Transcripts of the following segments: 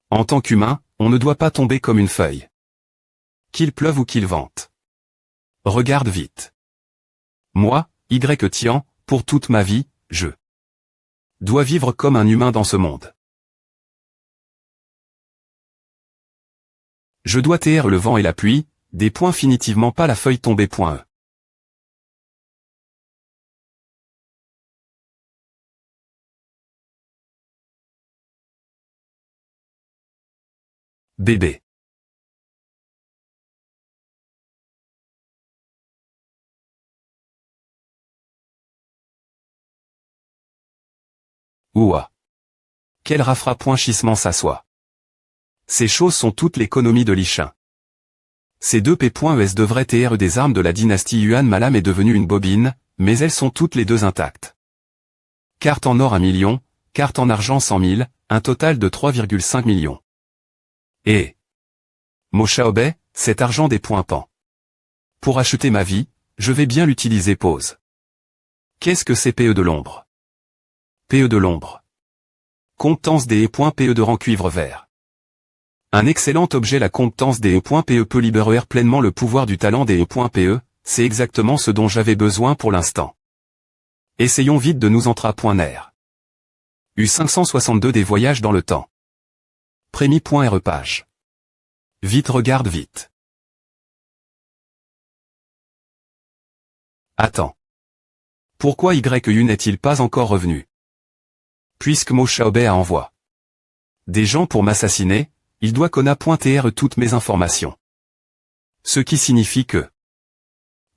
En tant qu'humain, on ne doit pas tomber comme une feuille. Qu'il pleuve ou qu'il vente. Regarde vite. Moi, Tian, pour toute ma vie, je dois vivre comme un humain dans ce monde. Je dois taire le vent et la pluie, définitivement pas la feuille tombée. Bébé. Ouah. Quel rafraîchissement s'assoit. Ces choses sont toute l'économie de l'Ichin. Ces deux P.ES devraient être des armes de la dynastie Yuan. Ma lame est devenue une bobine, mais elles sont toutes les deux intactes. Carte en or 1 million, carte en argent 100 000, un total de 3,5 millions. Et Mo Xiaobei, cet argent des points pan. Pour acheter ma vie, je vais bien l'utiliser. Pause. Qu'est-ce que c'est PE de l'ombre? PE de l'ombre. Compétence des PE de rang cuivre vert. Un excellent objet. La compétence des PE peut libérer pleinement le pouvoir du talent des PE, c'est exactement ce dont j'avais besoin pour l'instant. Essayons vite de nous entrer. U562 des voyages dans le temps. Prémi.re page. Vite, regarde vite. Attends. Pourquoi YU n'est-il pas encore revenu? Puisque Mo Xiaobei envoie des gens pour m'assassiner, il doit connaître toutes mes informations. Ce qui signifie que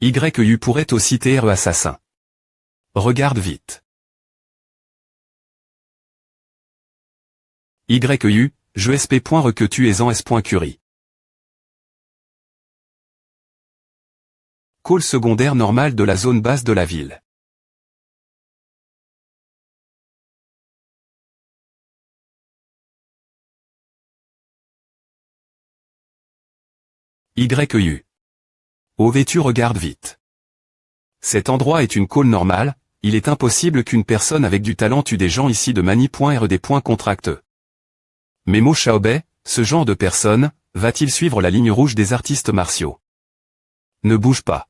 YU pourrait aussi être assassin. Regarde vite. YU, je sp.re que tu es en s.curie. Call secondaire normal de la zone basse de la ville. YU. Au vêtu, regarde vite. Cet endroit est une call normale, il est impossible qu'une personne avec du talent tue des gens ici de mani.re des points contracteux. Mais Mo Xiaobei, ce genre de personne, va-t-il suivre la ligne rouge des artistes martiaux? Ne bouge pas.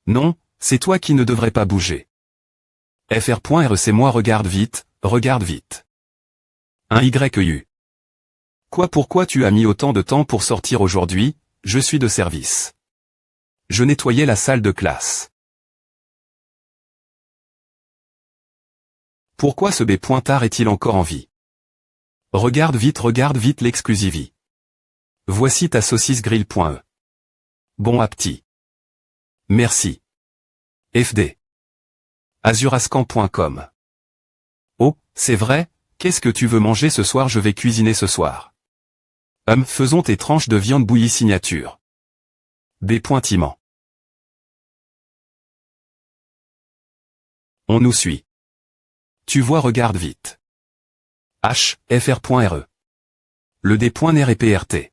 Non, c'est toi qui ne devrais pas bouger. FR.re c'est moi, regarde vite, regarde vite. Un YU. Pourquoi tu as mis autant de temps pour sortir aujourd'hui? Je suis de service. Je nettoyais la salle de classe. Pourquoi ce B.tard est-il encore en vie? Regarde vite l'exclusivie. Voici ta saucisse grill.e. Bon appétit. Merci. FD. Azurascan.com. Oh, c'est vrai, qu'est-ce que tu veux manger ce soir? Je vais cuisiner ce soir. Faisons tes tranches de viande bouillie signature. B.Timent. On nous suit. Tu vois, regarde vite. H, fr.re. Le D.ner et PRT.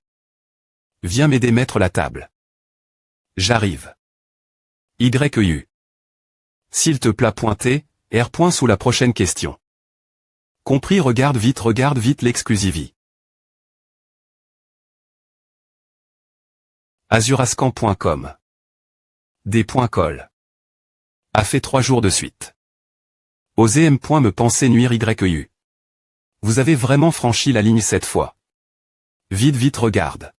Viens m'aider mettre la table. J'arrive. YU. S'il te plaît, pointer, R. Sous la prochaine question. Compris, regarde vite l'exclusivie. Azurascan.com. D.col. A fait 3 jours de suite. Osez me penser nuire YU. Vous avez vraiment franchi la ligne cette fois. Vite regarde.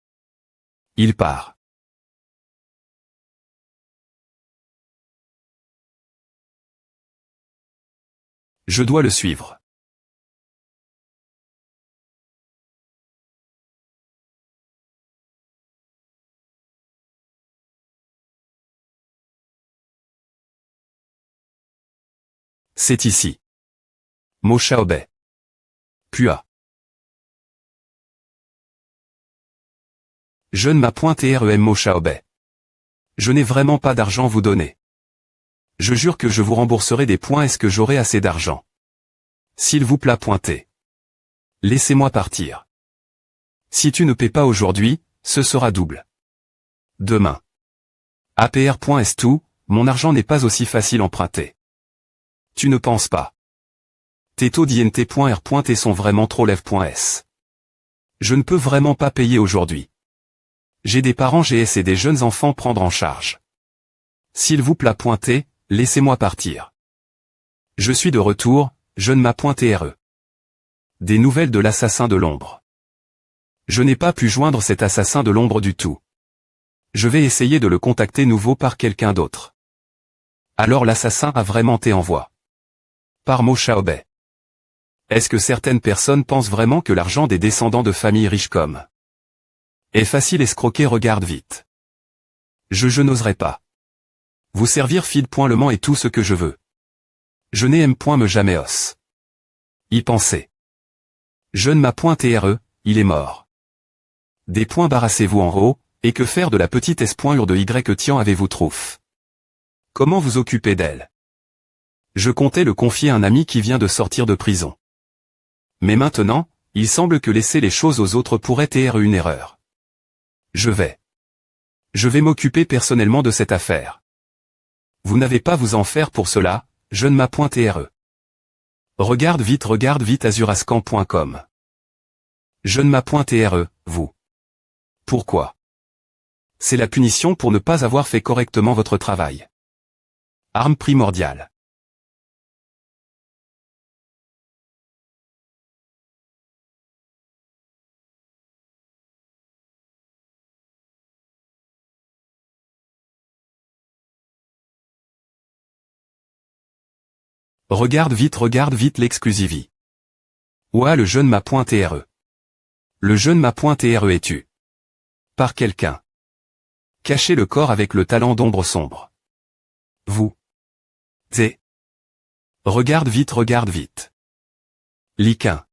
Il part. Je dois le suivre. C'est ici. Mo Xiaobei. Pua. Je ne m'appointe Mo Xiaobei. Je n'ai vraiment pas d'argent à vous donner. Je jure que je vous rembourserai des points. Est-ce que j'aurai assez d'argent? S'il vous plaît, pointez. Laissez-moi partir. Si tu ne paies pas aujourd'hui, ce sera double. Demain. APR.S2, mon argent n'est pas aussi facile à emprunter. Tu ne penses pas? Teto.dint.r.t sont vraiment trop lève.s. Je ne peux vraiment pas payer aujourd'hui. J'ai des parents GS et des jeunes enfants prendre en charge. S'il vous plaît pointer, laissez-moi partir. Je suis de retour, jeune ma.re. Des nouvelles de l'assassin de l'ombre. Je n'ai pas pu joindre cet assassin de l'ombre du tout. Je vais essayer de le contacter nouveau par quelqu'un d'autre. Alors l'assassin a vraiment été en voie. Par Mo Xiaobei. Est-ce que certaines personnes pensent vraiment que l'argent des descendants de familles riches comme est facile escroquer? Regarde vite. Je n'oserais pas. Vous servir feed.lement est tout ce que je veux. Je n'aime point me jamais os. Y penser. Jeune ma.re, il est mort. Des points barassez-vous en haut, et que faire de la petite S.ur de Y tian avez-vous trouf? Comment vous occuper d'elle? Je comptais le confier à un ami qui vient de sortir de prison. Mais maintenant, il semble que laisser les choses aux autres pourrait être une erreur. Je vais m'occuper personnellement de cette affaire. Vous n'avez pas vous en faire pour cela, jeune ma.re. Regarde vite azurascan.com. Jeune ma.re, vous. Pourquoi? C'est la punition pour ne pas avoir fait correctement votre travail. Arme primordiale. Regarde vite l'exclusivie. Ouah, le jeune ma.re. Le jeune ma.re est tu. Par quelqu'un. Cachez le corps avec le talent d'ombre sombre. Vous. Zé. Regarde vite. Liquin.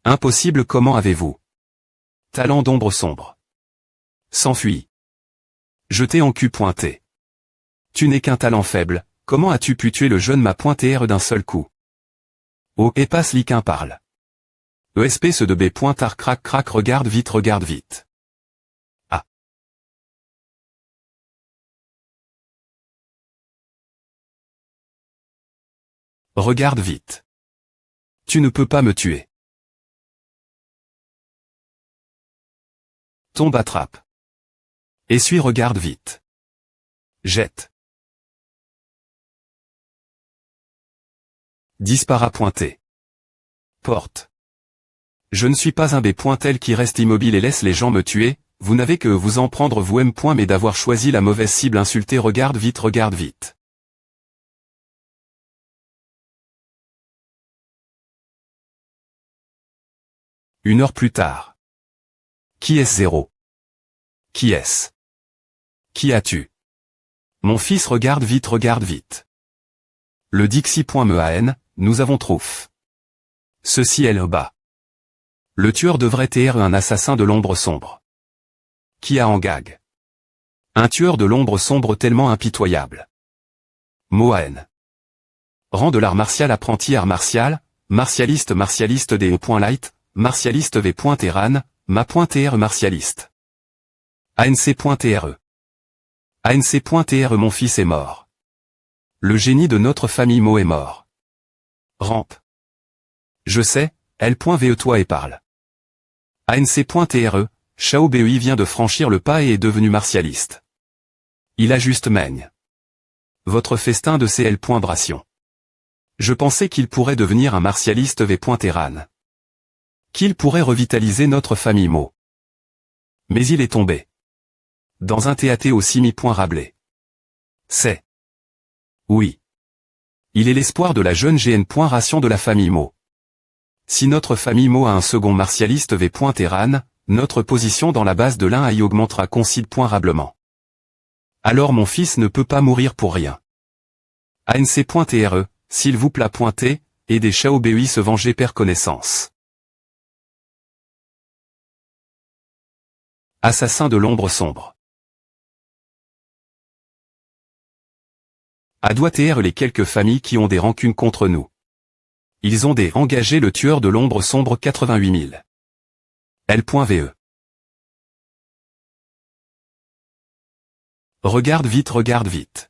Impossible, comment avez-vous? Talent d'ombre sombre. S'enfuit. Jeté en cul pointé. Tu n'es qu'un talent faible, comment as-tu pu tuer le jeune ma.re d'un seul coup? Oh, et passe Liquin parle. ESP ce de B.tar crac regarde vite. Ah. Regarde vite. Tu ne peux pas me tuer. Tombe attrape. Essuie, regarde vite. Jette. Dispara pointé. Porte. Je ne suis pas un B.tel qui reste immobile et laisse les gens me tuer, vous n'avez que vous en prendre vous M. mais d'avoir choisi la mauvaise cible insultée. Regarde vite. Une heure plus tard. Qui est-ce? Zéro. Qui est-ce? Qui as-tu? Mon fils, regarde vite. Le Dixie.mean, nous avons trouf. Ceci est le bas. Le tueur devrait être un assassin de l'ombre sombre. Qui a en gag? Un tueur de l'ombre sombre tellement impitoyable. Moan. Rang de l'art martial, apprenti art martial, martialiste DE.light, martialiste V.teran, ma.re martialiste. ANC.re. ANC.re mon fils est mort. Le génie de notre famille Mo est mort. Rampe. Je sais, L.ve toi et parle. ANC.re, Xiaobei vient de franchir le pas et est devenu martialiste. Il a juste mègne. Votre festin de CL. Bration. Je pensais qu'il pourrait devenir un martialiste V.teran. Qu'il pourrait revitaliser notre famille Mo. Mais il est tombé. Dans un TAT au Simi.Rabelais. C'est. Oui. Il est l'espoir de la jeune GN.ration de la famille Mo. Si notre famille Mo a un second martialiste V.teran, notre position dans la base de l'un y augmentera considérablement. Alors mon fils ne peut pas mourir pour rien. ANC.re, s'il vous plaît pointer, et des Xiaobei se venger per connaissance. Assassin de l'ombre sombre. À doit être les quelques familles qui ont des rancunes contre nous. Ils ont engagé le tueur de l'ombre sombre 88 000. L.ve. Regarde vite.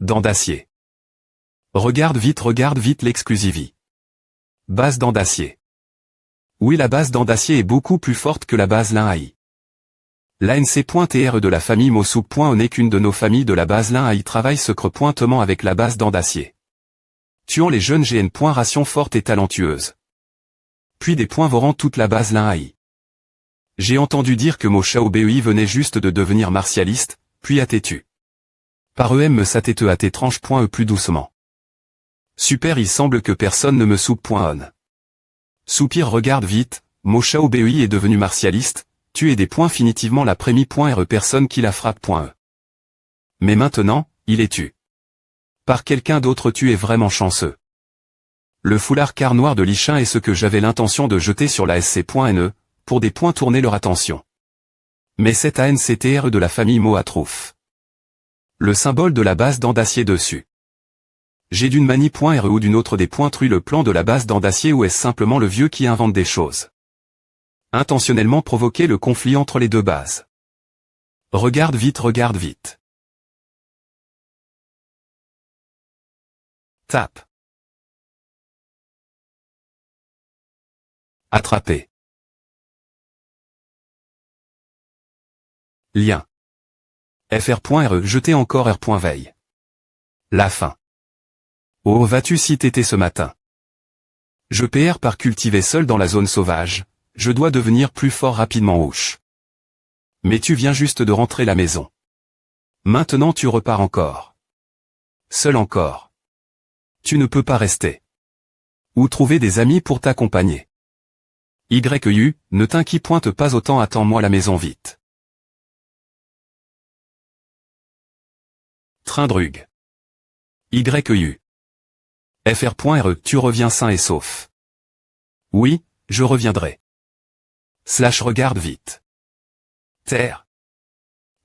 Dents d'acier. Regarde vite l'exclusivie. Base dents d'acier. Oui, la base dents d'acier est beaucoup plus forte que la base lin AI. L'ANC.TR de la famille Mosup.O n'est qu'une de nos familles de la base lin AI travaille secrètement avec la base dents d'acier. Tuant les jeunes GN. Ration forte et talentueuse. Puis des points vorant toute la base lin AI. J'ai entendu dire que Moshao BEI venait juste de devenir martialiste, puis attétu. Par EM satete at tranche.e plus doucement. Super, il semble que personne ne me soupe.on. Soupir, regarde vite, Moshao BEI est devenu martialiste, tu es des points finitivement la prémie.re personne qui la frappe.e. Mais maintenant, il est tu. Par quelqu'un d'autre, tu es vraiment chanceux. Le foulard quart noir de Lichin est ce que j'avais l'intention de jeter sur la SC.NE, pour des points tourner leur attention. Mais cette ANCTRE de la famille Moatrouf. Le symbole de la base dents d'acier dessus. J'ai d'une manie.re ou d'une autre des pointrus le plan de la base dents d'acier ou est-ce simplement le vieux qui invente des choses? Intentionnellement provoquer le conflit entre les deux bases. Regarde vite. Tape. Attraper. Lien. fr.re jeter encore r.veille. La fin. Oh, vas-tu si t'étais ce matin? Je PR par cultiver seul dans la zone sauvage, je dois devenir plus fort rapidement ouche. Mais tu viens juste de rentrer la maison. Maintenant tu repars encore. Seul encore. Tu ne peux pas rester. Ou trouver des amis pour t'accompagner. YU, ne t'inquiète pas autant, attends-moi la maison vite. Train drug. YU. fr.re, tu reviens sain et sauf. Oui, je reviendrai. / regarde vite. Terre.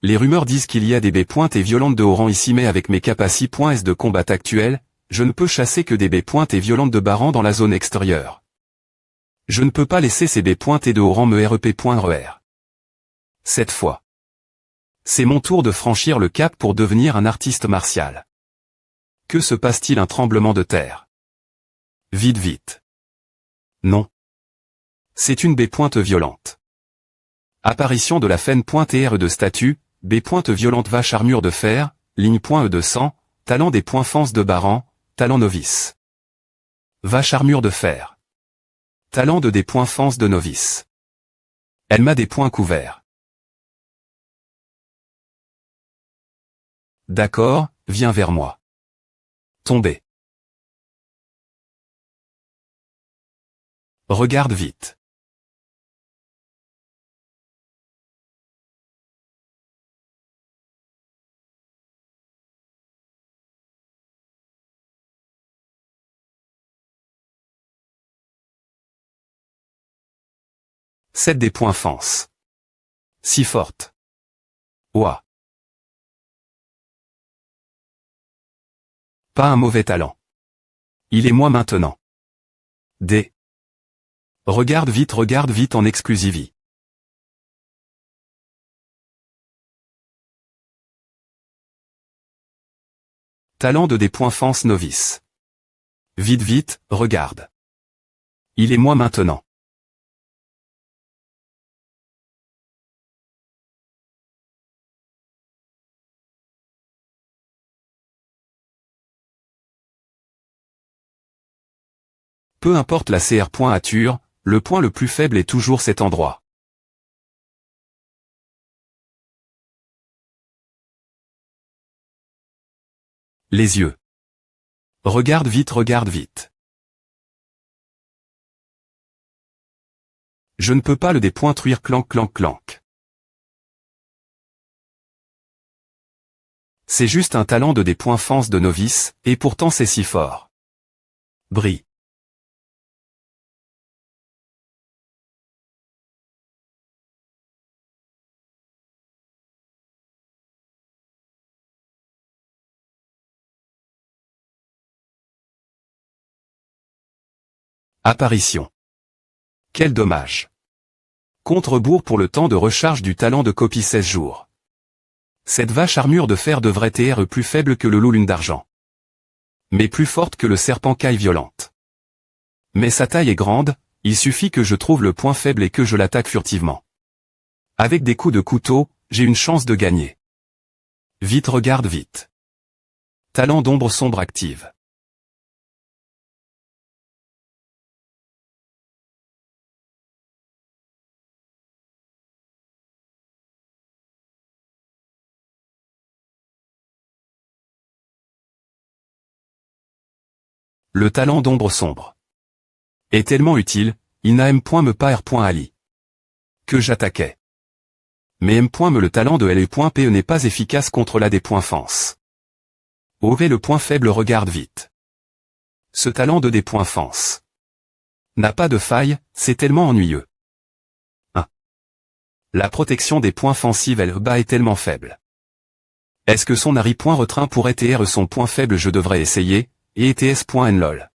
Les rumeurs disent qu'il y a des B-pointes et violentes de haut rang ici, mais avec mes capacités de combat actuels, je ne peux chasser que des B-pointes et violentes de bas rang dans la zone extérieure. Je ne peux pas laisser ces B-pointes et de haut rang me REP.RER. Cette fois. C'est mon tour de franchir le cap pour devenir un artiste martial. Que se passe-t-il? Un tremblement de terre. Vite. Non. C'est une B-pointe violente. Apparition de la FEN.TR de statut, B-pointe violente vache armure de fer, ligne.E de sang, talent des points fence de Baran, talent novice. Vache armure de fer. Talent de des points fence de novice. Elle m'a des points couverts. D'accord, viens vers moi. Tomber. Regarde vite. C'est des points fence. Si forte. Ouah. Pas un mauvais talent. Il est moi maintenant. D. Regarde vite en exclusivie. Talent de des points fence novice. Vite, regarde. Il est moi maintenant. Peu importe la CR.ature, le point le plus faible est toujours cet endroit. Les yeux. Regarde vite. Je ne peux pas le dépointruire clank. C'est juste un talent de des points fence de novice, et pourtant c'est si fort. Brille. Apparition. Quel dommage. Contre-bourg pour le temps de recharge du talent de copie 16 jours. Cette vache armure de fer devrait être plus faible que le loup lune d'argent. Mais plus forte que le serpent caille violente. Mais sa taille est grande, il suffit que je trouve le point faible et que je l'attaque furtivement. Avec des coups de couteau, j'ai une chance de gagner. Vite regarde vite. Talent d'ombre sombre active. Le talent d'ombre sombre est tellement utile, il n'a point me pas R.Ali. Que j'attaquais. Mais me le talent de LE.PE n'est pas efficace contre la D.Fence. OV le point faible regarde vite. Ce talent de D.Fence n'a pas de faille, c'est tellement ennuyeux. 1. La protection des points offensives LE est tellement faible. Est-ce que son Harry.Retrait pourrait TR son point faible? Je devrais essayer, et ETS.NLOL.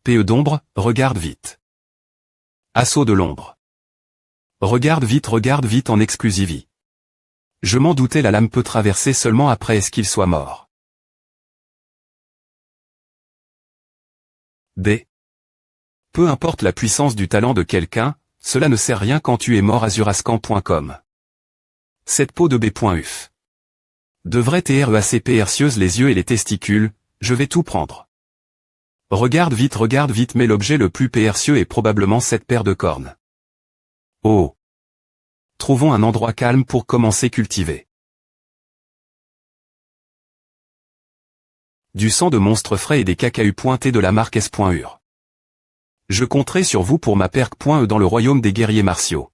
PE d'ombre, regarde vite. Assaut de l'ombre. Regarde vite en exclusivie. Je m'en doutais, la lame peut traverser seulement après est-ce qu'il soit mort. D. Peu importe la puissance du talent de quelqu'un, cela ne sert rien quand tu es mort. Azurascan.com. Cette peau de B.UF devrait TREAC percieuse les yeux et les testicules, je vais tout prendre. Regarde vite, mais l'objet le plus percieux est probablement cette paire de cornes. Oh! Trouvons un endroit calme pour commencer cultiver. Du sang de monstre frais et des cacahus pointés de la marque S.UR. Je compterai sur vous pour ma perque.E dans le royaume des guerriers martiaux.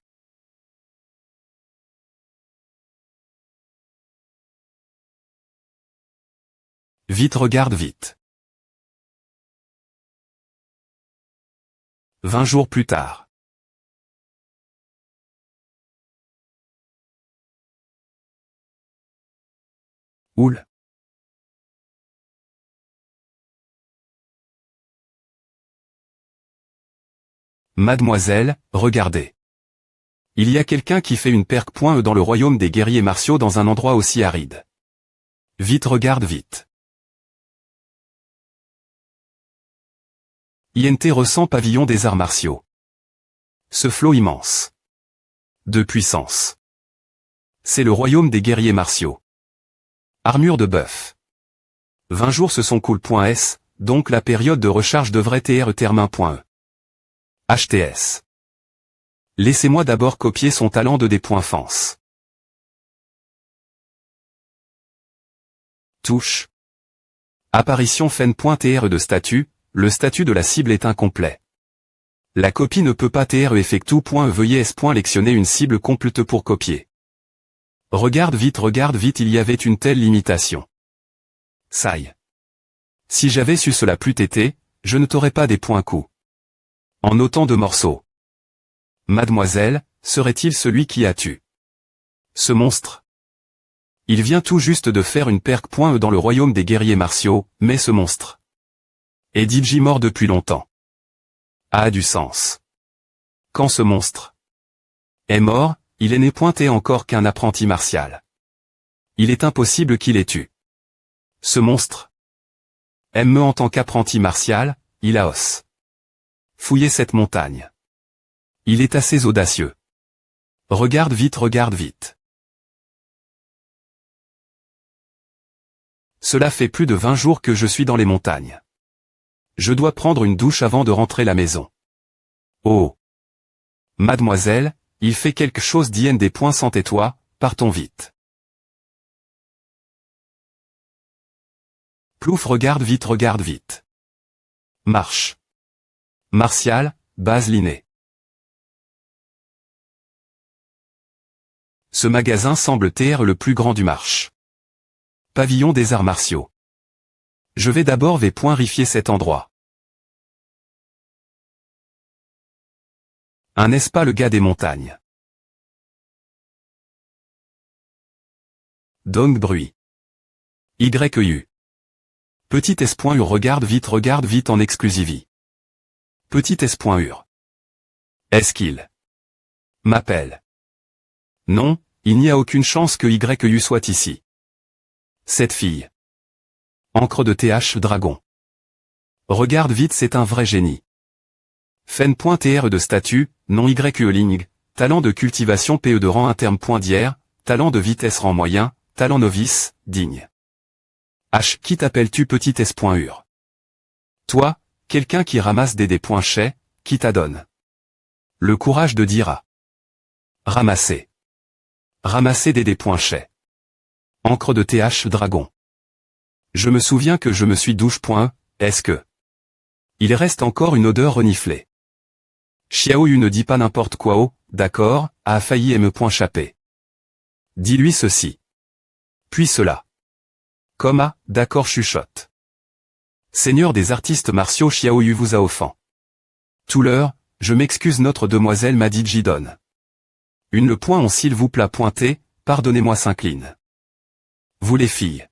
Vite regarde vite. 20 jours plus tard. Oul. Mademoiselle, regardez. Il y a quelqu'un qui fait une perque.E dans le royaume des guerriers martiaux dans un endroit aussi aride. Vite regarde vite. INT ressent pavillon des arts martiaux. Ce flot immense de puissance. C'est le royaume des guerriers martiaux. Armure de bœuf. 20 jours se sont cool.S, donc la période de recharge devrait être termin.E. HTS. Laissez-moi d'abord copier son talent de D.Fence. Touche. Apparition fen.TR de statut, le statut de la cible est incomplet. La copie ne peut pas TR effectu. Veuillez S.lectionner une cible complète pour copier. Regarde vite, il y avait une telle limitation. Saï. Si j'avais su cela plus tété, je ne t'aurais pas des points coups. En autant de morceaux. Mademoiselle, serait-il celui qui a tué ce monstre? Il vient tout juste de faire une perque.E dans le royaume des guerriers martiaux, mais ce monstre est DJ mort depuis longtemps. A du sens. Quand ce monstre est mort, il est né pointé encore qu'un apprenti martial. Il est impossible qu'il ait tué ce monstre. Me en tant qu'apprenti martial, il a os. Fouillez cette montagne. Il est assez audacieux. Regarde vite. Cela fait plus de 20 jours que je suis dans les montagnes. Je dois prendre une douche avant de rentrer à la maison. Oh! Mademoiselle, il fait quelque chose d'IND. Tais-toi, partons vite. Plouf regarde vite. Marche. Martial, base Linné. Ce magasin semble TR le plus grand du marche. Pavillon des arts martiaux. Je vais d'abord vérifier cet endroit. N'est-ce pas le gars des montagnes? Donc bruit. YU. Petit S.UR regarde vite en exclusivie. Petit S.UR. Est-ce qu'il m'appelle? Non, Il n'y a aucune chance que YU soit ici. Cette fille. Encre de TH Dragon. Regarde vite, c'est un vrai génie. Fen.tr de statut, nom YUE ligne, talent de cultivation PE de rang interne .dière, talent de vitesse rang moyen, talent novice, digne. H. Qui t'appelles-tu petit S.ur? Toi, quelqu'un qui ramasse des dés.chais, qui t'adonne le courage de dire à. Ramasser. Ramasser des dés.chais. Encre de TH Dragon. Je me souviens que je me suis douche. Est-ce que il reste encore une odeur reniflée. Xiao Yu ne dit pas n'importe quoi. Oh, d'accord, a failli me.chapper. Dis-lui ceci. Puis cela. Comme ah, d'accord chuchote. Seigneur des artistes martiaux, Xiao Yu vous a offend. Tout l'heure, je m'excuse, notre demoiselle m'a dit Jidon. Une le point on s'il vous plaît pointé, pardonnez-moi s'incline. Vous les filles.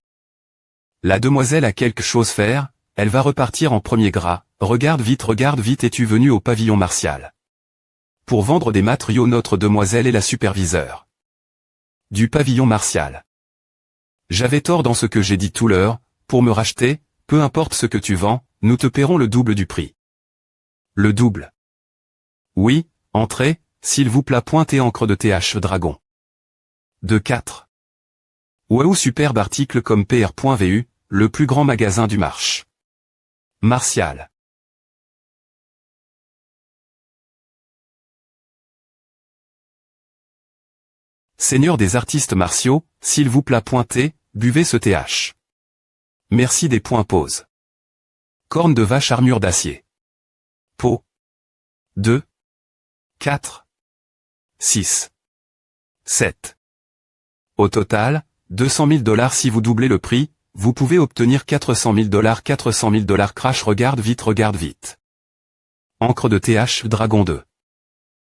La demoiselle a quelque chose faire, elle va repartir en premier gras, regarde vite es-tu venu au pavillon martial? Pour vendre des matériaux, notre demoiselle est la superviseure. Du pavillon martial. J'avais tort dans ce que j'ai dit tout l'heure, pour me racheter, peu importe ce que tu vends, nous te paierons le double du prix. Le double. Oui, entrez, s'il vous plaît pointé encre de TH Dragon. De 4. Waouh, superbe article comme PR.vu, le plus grand magasin du marché. Martial. Seigneur des artistes martiaux, s'il vous plaît pointé, buvez ce TH. Merci des points pause. Corne de vache, armure d'acier. Peau. 2. 4. 6. 7. Au total, 200 000 $ si vous doublez le prix, vous pouvez obtenir 400 000 $. 400 000 $ crash, regarde vite. Encre de TH Dragon 2.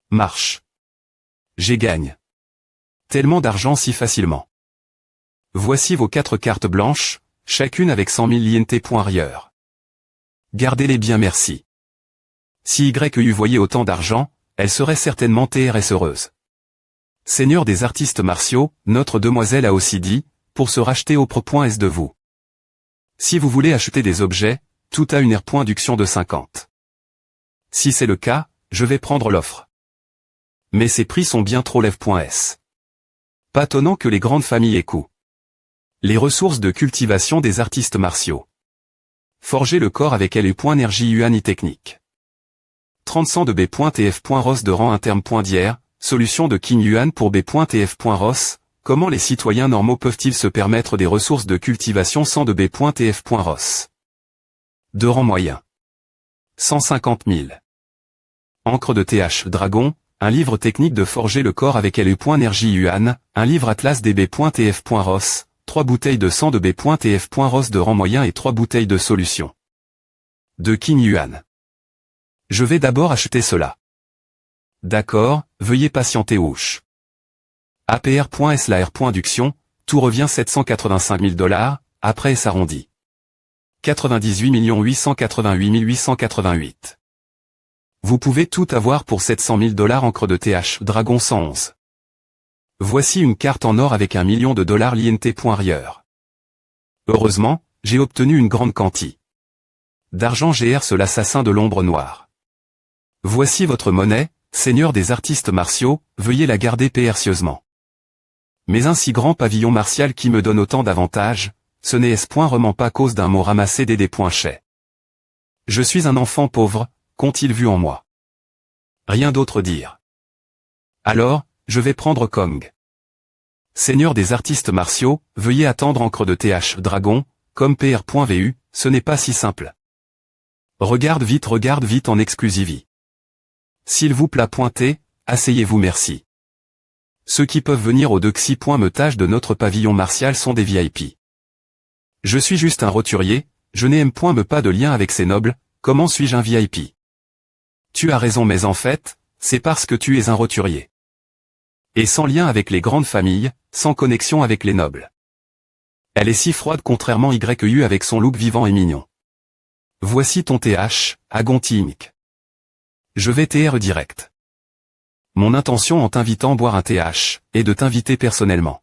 Marche. J'ai gagne. Tellement d'argent si facilement. Voici vos 4 cartes blanches, chacune avec 100 000 INT. Gardez-les bien, merci. Si YU voyait autant d'argent, elle serait certainement TRS heureuse. Seigneur des artistes martiaux, notre demoiselle a aussi dit, pour se racheter au pro.s de vous. Si vous voulez acheter des objets, tout a une aire.duction de 50. Si c'est le cas, je vais prendre l'offre. Mais ces prix sont bien trop lève.s. Pas tonnant que les grandes familles écoutent. Les ressources de cultivation des artistes martiaux. Forger le corps avec LU.énergie UANI technique. 30 cents de B.TF.ROS de rang interne.dière, solution de King Yuan pour B.TF.ROS, comment les citoyens normaux peuvent-ils se permettre des ressources de cultivation sans de B.TF.ROS? De rang moyen. 150 000. Encre de TH Dragon, un livre technique de forger le corps avec LU.énergie UAN, un livre atlas des B.TF.ROS, 3 bouteilles de sang de B.TF.ROS de rang moyen et 3 bouteilles de solution. De King Yuan. Je vais d'abord acheter cela. D'accord, veuillez patienter ouche. APR.S la R.duction, tout revient 785 000 $, après s'arrondit. 98 888 888. Vous pouvez tout avoir pour 700 000 $ encre de TH Dragon 111. Voici une carte en or avec $1 million l'INT.rieur. Heureusement, j'ai obtenu une grande quantité d'argent. GR l'assassin de l'ombre noire. Voici votre monnaie, seigneur des artistes martiaux, veuillez la garder précieusement. Mais un si grand pavillon martial qui me donne autant d'avantages, ce n'est vraiment pas cause d'un mot ramassé des dés.chais. Je suis un enfant pauvre, qu'ont-ils vu en moi? Rien d'autre dire. Alors, je vais prendre Kong. Seigneur des artistes martiaux, veuillez attendre encre de TH Dragon, comme PR.vu, ce n'est pas si simple. Regarde vite en exclusivité. S'il vous plaît pointez, asseyez-vous merci. Ceux qui peuvent venir au Dexy. Me tâche de notre pavillon martial sont des VIP. Je suis juste un roturier, je n'ai pas de lien avec ces nobles, comment suis-je un VIP? Tu as raison mais en fait, c'est parce que tu es un roturier. Et sans lien avec les grandes familles, sans connexion avec les nobles. Elle est si froide contrairement YU avec son look vivant et mignon. Voici ton TH, Agonti Inc. Je vais TR direct. Mon intention en t'invitant boire un TH est de t'inviter personnellement.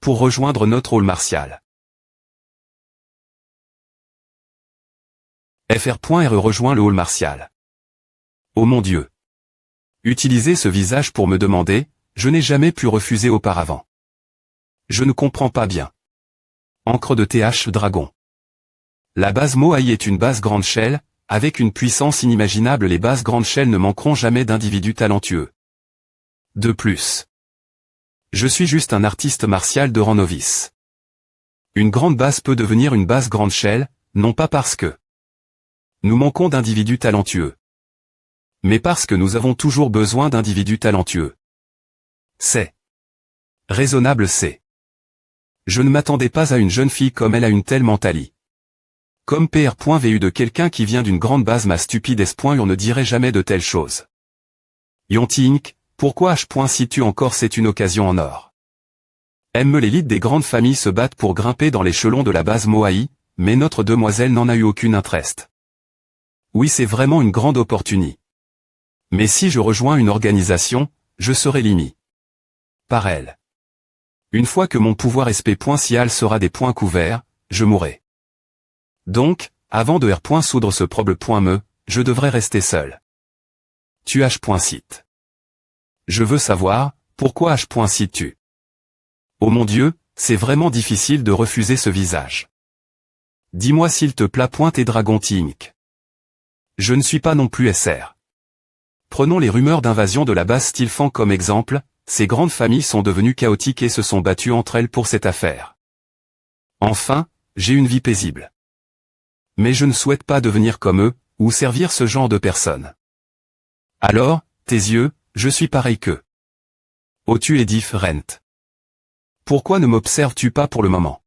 Pour rejoindre notre hall martial. FR.RE rejoint le hall martial. Oh mon Dieu! Utiliser ce visage pour me demander, je n'ai jamais pu refuser auparavant. Je ne comprends pas bien. Encre de TH Dragon. La base Moai est une base grande shell, avec une puissance inimaginable. Les bases grande shell ne manqueront jamais d'individus talentueux. De plus. Je suis juste un artiste martial de rang novice. Une grande base peut devenir une base grande shell, non pas parce que nous manquons d'individus talentueux, mais parce que nous avons toujours besoin d'individus talentueux. C'est raisonnable, c'est. Je ne m'attendais pas à une jeune fille comme elle a une telle mentalité. Comme PR.VU de quelqu'un qui vient d'une grande base. Ma stupide S.U ne dirait jamais de telles choses. Yonti Inc., pourquoi H. Si-tu encore c'est une occasion en or. Aime l'élite des grandes familles se battent pour grimper dans l'échelon de la base Moai, mais notre demoiselle n'en a eu aucune interest. Oui, c'est vraiment une grande opportunité. Mais si je rejoins une organisation, je serai limité par elle. Une fois que mon pouvoir SP.Cial sera des points couverts, je mourrai. Donc, avant de R.Soudre ce problème.me, je devrais rester seul. Tu H.Site. Je veux savoir, pourquoi H.Site tu. Oh mon Dieu, c'est vraiment difficile de refuser ce visage. Dis-moi s'il te plaît. Et Dragon Inc. Je ne suis pas non plus SR. Prenons les rumeurs d'invasion de la base Stilfan comme exemple. Ces grandes familles sont devenues chaotiques et se sont battues entre elles pour cette affaire. Enfin, j'ai une vie paisible. Mais je ne souhaite pas devenir comme eux, ou servir ce genre de personnes. Alors, tes yeux, je suis pareil qu'eux. Oh, tu es différent. Pourquoi ne m'observes-tu pas pour le moment?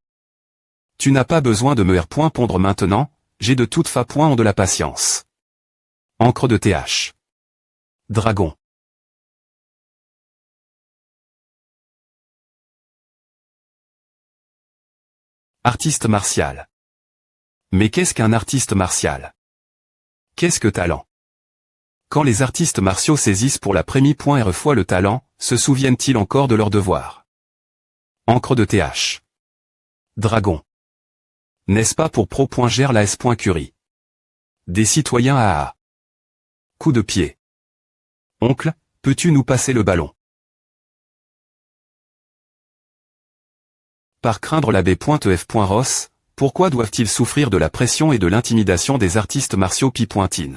Tu n'as pas besoin de me R.pondre maintenant, j'ai de toute façon de la patience. Encre de TH. Dragon. Artiste martial. Mais qu'est-ce qu'un artiste martial? Qu'est-ce que talent? Quand les artistes martiaux saisissent pour la première fois le talent, se souviennent-ils encore de leur devoir? Encre de TH. Dragon. N'est-ce pas pour pro.ger la S.Curie? Des citoyens AA. Coup de pied. Oncle, peux-tu nous passer le ballon? Par craindre la B.F.Ross, pourquoi doivent-ils souffrir de la pression et de l'intimidation des artistes martiaux P.In?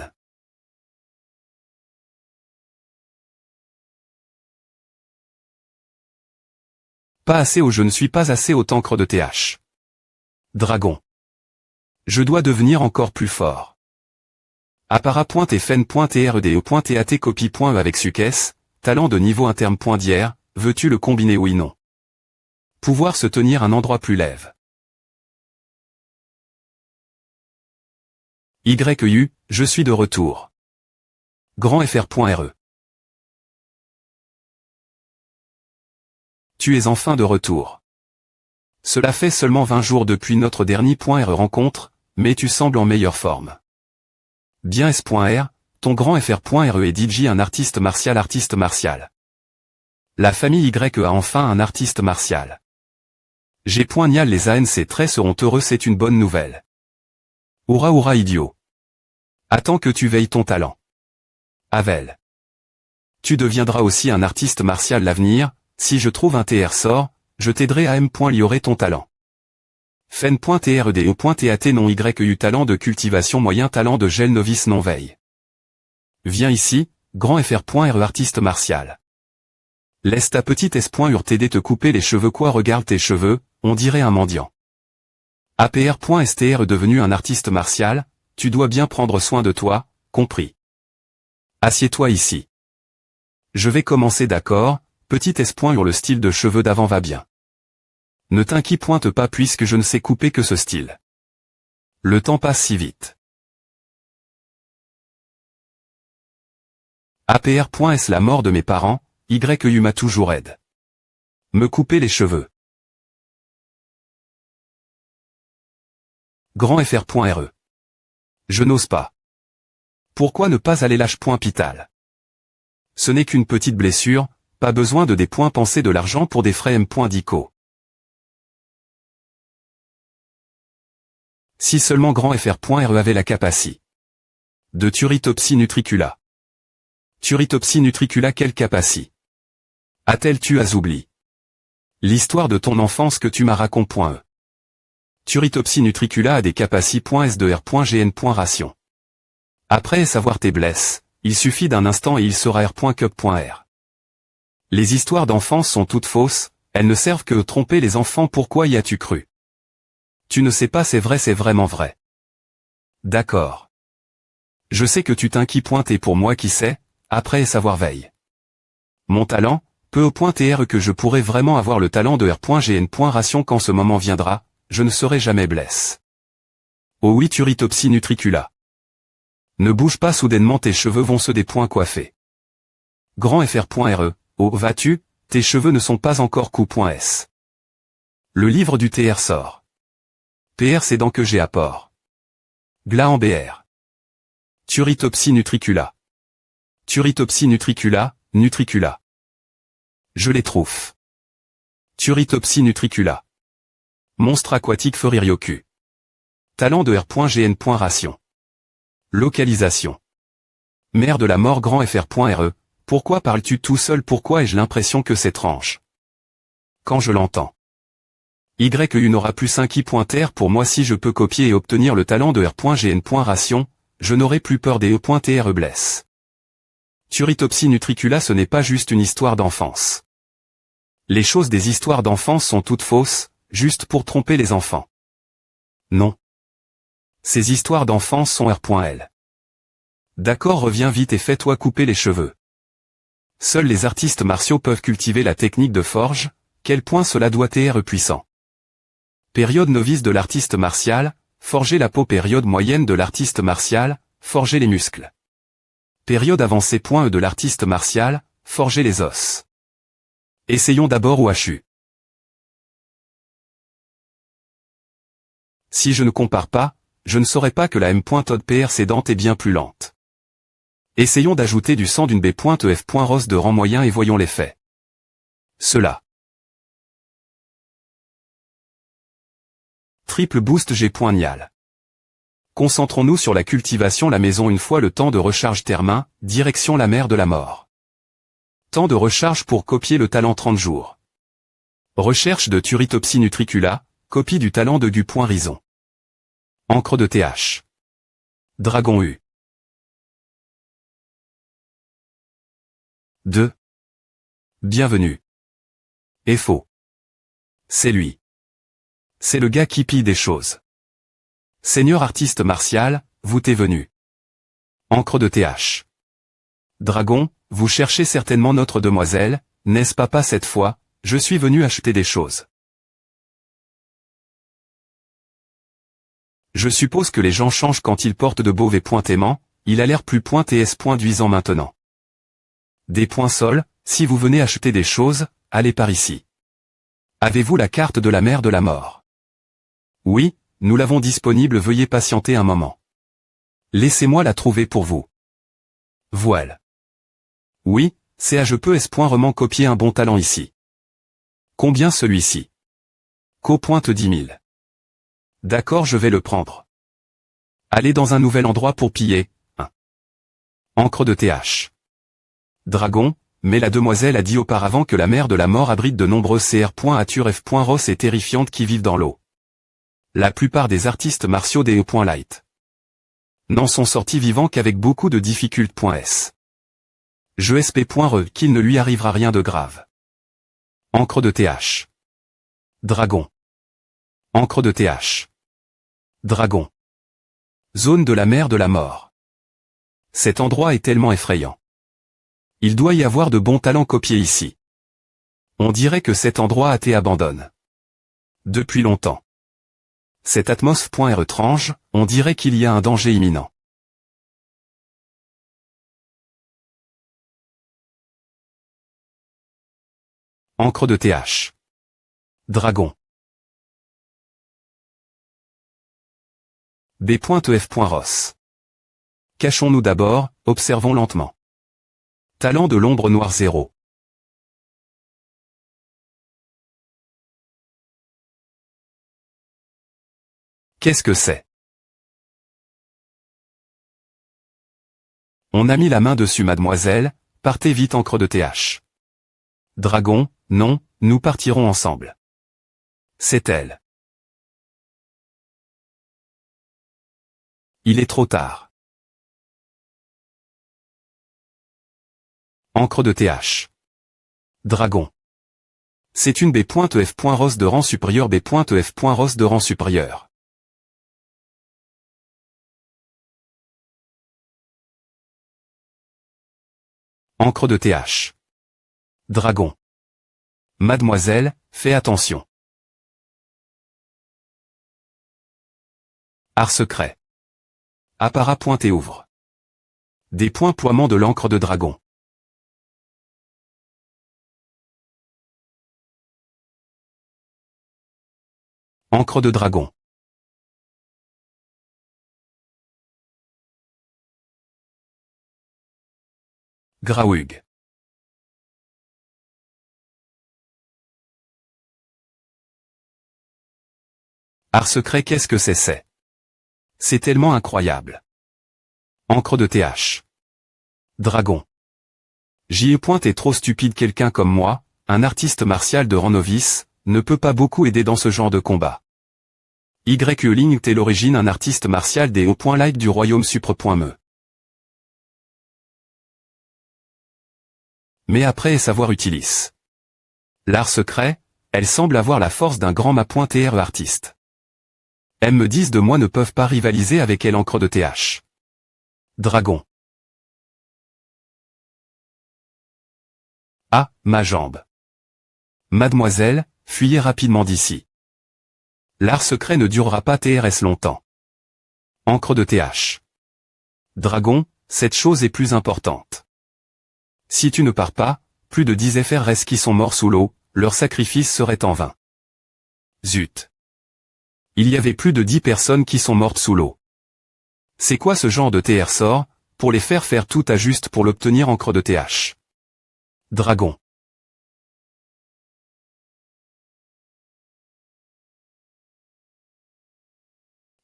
Pas assez haut. Je ne suis pas assez haut. Encre de TH. Dragon. Je dois devenir encore plus fort. Appara.fn.trde.tat copie.e avec success, talent de niveau interne.dier, veux-tu le combiner oui non? Pouvoir se tenir un endroit plus lève. YU, je suis de retour. Grand FR.RE. Tu es enfin de retour. Cela fait seulement 20 jours depuis notre dernier .RE rencontre, mais tu sembles en meilleure forme. Bien S.R, ton grand FR.RE est DJ un artiste martial. La famille Y a enfin un artiste martial. G.Nial les ANC traits seront heureux, c'est une bonne nouvelle. Oura idiot. Attends que tu veilles ton talent. Avel. Tu deviendras aussi un artiste martial l'avenir, si je trouve un TR sort, je t'aiderai à M.Liorer ton talent. Fen.trde.tat non YU talent de cultivation moyen talent de gel novice non veille. Viens ici, grand FR.RE artiste martial. Laisse ta petite S.UR t'aider te couper les cheveux. Quoi, regarde tes cheveux, on dirait un mendiant. APR.STR devenu un artiste martial, tu dois bien prendre soin de toi, compris. Assieds-toi ici. Je vais commencer d'accord, petite S.UR le style de cheveux d'avant va bien. Ne t'inquiète pas puisque je ne sais couper que ce style. Le temps passe si vite. APR.S la mort de mes parents, YU m'a toujours aide. Me couper les cheveux. Grand FR.RE. Je n'ose pas. Pourquoi ne pas aller l'H.Pital? Ce n'est qu'une petite blessure, pas besoin de des points pensés de l'argent pour des frais M.Dico. Si seulement grand FR.RE avait la capacité de Turritopsie nutricula. Turritopsie nutricula quelle capacité a-t-elle tu as oublié l'histoire de ton enfance que tu m'as raconté. Turritopsie nutricula a des capacités.S2R.GN.ration. Après savoir tes blesses, il suffit d'un instant et il sera R.Cup.R. Les histoires d'enfance sont toutes fausses, elles ne servent que à tromper les enfants. Pourquoi y as-tu cru? Tu ne sais pas, c'est vrai, c'est vraiment vrai. D'accord. Je sais que tu t'inquiètes et pour moi qui sais, après savoir veille. Mon talent, peu au point TR que je pourrais vraiment avoir le talent de R.GN.ration quand ce moment viendra, je ne serai jamais blesse. Oh oui, Turritopsie nutricula. Ne bouge pas soudainement, tes cheveux vont se des points coiffés. Grand FR.RE, oh vas-tu, tes cheveux ne sont pas encore coup.S. Le livre du TR sort. PR c'est dans que j'ai apport. Gla en BR. Turritopsie nutricula. Turritopsie nutricula, nutricula. Je les trouve. Turritopsie nutricula. Monstre aquatique Furiryoku. Talent de R.GN.ration. Localisation. Mère de la mort grand FR.RE, pourquoi parles-tu tout seul? Pourquoi ai-je l'impression que c'est étrange quand je l'entends? Y n'aura plus 5 i.R pour moi si je peux copier et obtenir le talent de R.GN.ration, je n'aurai plus peur des E.TRE blesse. Turritopsie nutricula ce n'est pas juste une histoire d'enfance. Les choses des histoires d'enfance sont toutes fausses, juste pour tromper les enfants. Non. Ces histoires d'enfance sont R.L. D'accord, reviens vite et fais-toi couper les cheveux. Seuls les artistes martiaux peuvent cultiver la technique de forge, quel point cela doit être puissant. Période novice de l'artiste martial, forger la peau. Période moyenne de l'artiste martial, forger les muscles. Période avancée .E de l'artiste martial, forger les os. Essayons d'abord OHU. Si je ne compare pas, je ne saurais pas que la M.TOD.PR sédante est bien plus lente. Essayons d'ajouter du sang d'une B.EF.ROS de rang moyen et voyons l'effet. Cela. Triple boost G.Nial. Concentrons-nous sur la cultivation. La maison une fois le temps de recharge termin, direction la mer de la mort. Temps de recharge pour copier le talent 30 jours. Recherche de Turritopsie nutricula, copie du talent de Gu.Rison. Encre de TH. Dragon U. 2. Bienvenue. Et faux. C'est lui. C'est le gars qui pille des choses. Seigneur artiste martial, vous t'es venu. Encre de TH. Dragon, vous cherchez certainement notre demoiselle, n'est-ce pas cette fois, je suis venu acheter des choses. Je suppose que les gens changent quand ils portent de beaux V.aimants, il a l'air plus .TS.duisant maintenant. Des points sols, si vous venez acheter des choses, allez par ici. Avez-vous la carte de la mer de la mort? Oui, nous l'avons disponible, veuillez patienter un moment. Laissez-moi la trouver pour vous. Voile. Oui, c'est je peux vraiment copier un bon talent ici. Combien celui-ci? Co.10 000. D'accord, je vais le prendre. Allez dans un nouvel endroit pour piller. 1. Encre de TH. Dragon, mais la demoiselle a dit auparavant que la mer de la mort abrite de nombreux CR.AturF.ROS et terrifiantes qui vivent dans l'eau. La plupart des artistes martiaux des E.Light n'en sont sortis vivants qu'avec beaucoup de difficultés.S. Je SP.RE qu'il ne lui arrivera rien de grave. Encre de TH. Dragon. Encre de TH. Dragon. Zone de la mer de la mort. Cet endroit est tellement effrayant. Il doit y avoir de bons talents copiés ici. On dirait que cet endroit a été abandonné. Depuis longtemps. Cette atmosphère étrange, on dirait qu'il y a un danger imminent. Encre de TH. Dragon. B.EF.ROS. Cachons-nous d'abord, observons lentement. Talent de l'ombre noire 0. Qu'est-ce que c'est? On a mis la main dessus mademoiselle, partez vite encre de TH. Dragon, non, nous partirons ensemble. C'est elle. Il est trop tard. Encre de TH. Dragon. C'est une B.F. Rose de rang supérieur B.F. Rose de rang supérieur. Encre de TH. Dragon. Mademoiselle, fais attention. Art secret. Apparat pointe et ouvre. Des points ploiement de l'encre de dragon. Encre de dragon. Graoug. Art secret, qu'est-ce que c'est? C'est tellement incroyable. Encre de TH. Dragon. J.E. est trop stupide. Quelqu'un comme moi, un artiste martial de rang novice, ne peut pas beaucoup aider dans ce genre de combat. Y.E. Ling est l'origine un artiste martial des hauts.light du royaume supre.me. Mais après savoir utilis. L'art secret, elle semble avoir la force d'un grand ma.TRE artiste. Elles me disent de moi ne peuvent pas rivaliser avec elle encre de TH. Dragon. Ah, ma jambe. Mademoiselle, fuyez rapidement d'ici. L'art secret ne durera pas TRS longtemps. Encre de TH. Dragon, cette chose est plus importante. Si tu ne pars pas, plus de 10 FRS qui sont morts sous l'eau, leur sacrifice serait en vain. Zut. Il y avait plus de 10 personnes qui sont mortes sous l'eau. C'est quoi ce genre de TR sort, pour les faire tout à juste pour l'obtenir encre de TH. Dragon.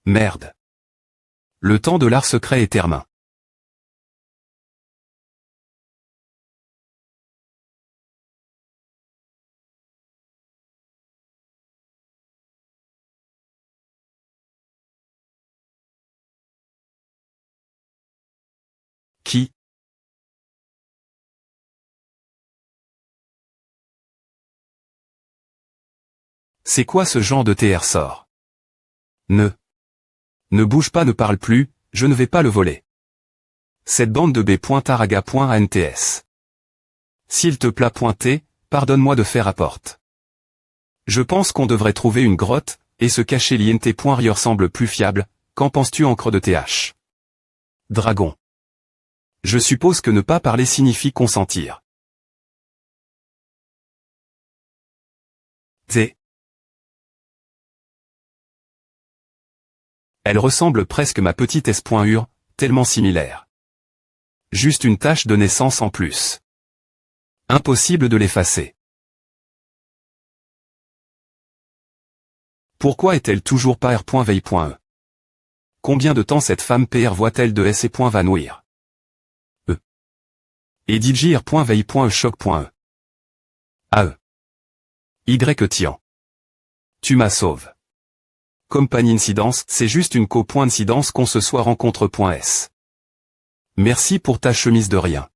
Merde. Le temps de l'art secret est terminé. Qui? C'est quoi ce genre de TR sort? Ne bouge pas, ne parle plus, je ne vais pas le voler. Cette bande de B.Taraga.ANTS. S'il te plaît T, pardonne-moi de faire apporte. Je pense qu'on devrait trouver une grotte, et se cacher l'INT.RIER semble plus fiable, qu'en penses-tu encre de TH? Dragon. Je suppose que ne pas parler signifie consentir. T. Elle ressemble presque ma petite S.UR, tellement similaire. Juste une tache de naissance en plus. Impossible de l'effacer. Pourquoi est-elle toujours pas R.Veille.E? Combien de temps cette femme PR voit-elle de S et va nouir? Et DJ R.Veille.E choc.E. AE. Y Tian. Tu m'as sauve. Compagnie incidence, c'est juste une co.incidence qu'on se soit rencontre.s. Merci pour ta chemise de rien.